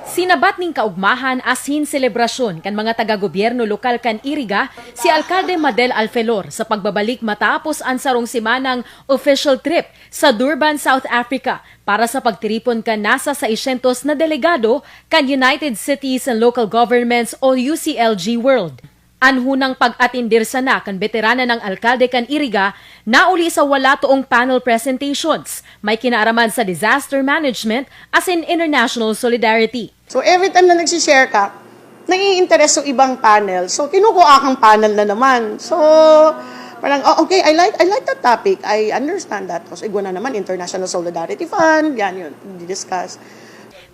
Sinabat ning kaugmahan asin selebrasyon kan mga taga-gobyerno lokal kan Iriga si Alcalde Madel Alfelor sa pagbabalik matapos ang sarong simanang official trip sa Durban, South Africa para sa pagtiripon kan nasa 600 na delegado kan United Cities and Local Governments o UCLG World. Anhunang pag-atindir sana kan veterana ng alkalde kan Iriga na uli sa wala toong panel presentations. May kinaaraman sa disaster management as in international solidarity. So every time na nagsishare ka, nai-interest yung ibang panel. So kinukuha kang panel na naman. So parang, oh, okay, I like that topic. I understand that. Tapos igwa na naman, International Solidarity Fund, yan yun, discuss.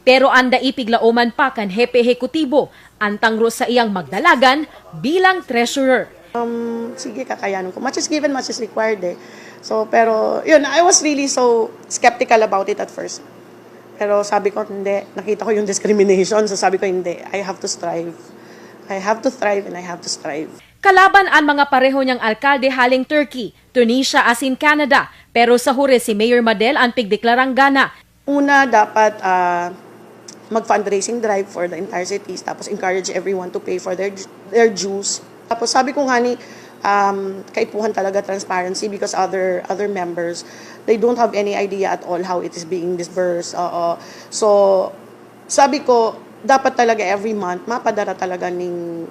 Pero anda ipiglaoman pa kan hepe hekutibo antang ro sa iyang magdalagan bilang treasurer. Sige, kakayanan ko. Much is given, much is required eh. So, pero, yun, I was really so skeptical about it at first. Pero sabi ko, hindi. Nakita ko yung discrimination, so sabi ko, hindi. I have to strive. I have to thrive and I have to strive. Kalaban ang mga pareho niyang alkalde haling Turkey, Tunisia asin Canada. Pero sa hure si Mayor Madel ang pigdeklarang gana. Una, dapat mag-fundraising drive for the entire cities, tapos encourage everyone to pay for their dues. Tapos sabi ko nga ni, kaipuhan talaga transparency because other members, they don't have any idea at all how it is being disbursed. So, sabi ko, dapat talaga every month, mapadara talaga ning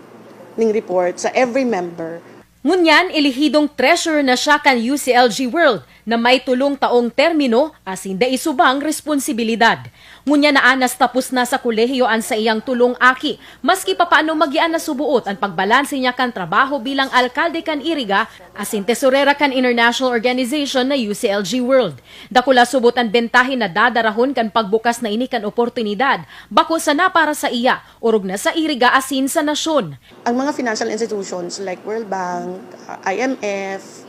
report sa every member. Ngunyan, ilihidong treasurer na siya kan UCLG World na may tulong taong termino asin da isubang responsibilidad. Ngunya naanas tapos na sa kolehiyo an sa iyang tulong aki, maski pa paano magian na subuot ang pagbalanse niya kan trabaho bilang alkalde kan Iriga asin tesorera kan international organization na UCLG World. Dakula subot ang bentahin na dadarahon kan pagbukas na ini kan oportunidad, bako sana para sa iya, urog na sa Iriga asin sa nasyon. Ang mga financial institutions like World Bank, IMF,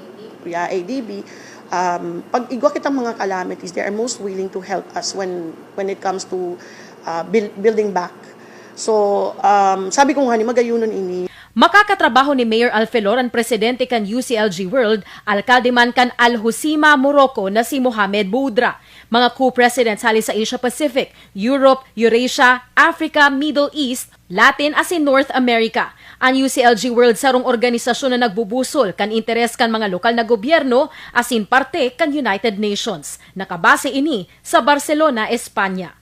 ADB, pag igwa kitang mga calamities, they are most willing to help us when it comes to building back. So, sabi ko nga ni magayunon ini. Makakatrabaho ni Mayor Alfelor ang presidente kan UCLG World, alkalde man kan Al-Husima, Morocco na si Mohamed Boudra. Mga co-presidents hali sa Asia Pacific, Europe, Eurasia, Africa, Middle East, Latin asin North America. Ang UCLG World sarong organisasyon na nagbubusol kan interes kan mga lokal na gobyerno asin parte kan United Nations. Nakabase ini sa Barcelona, Espanya.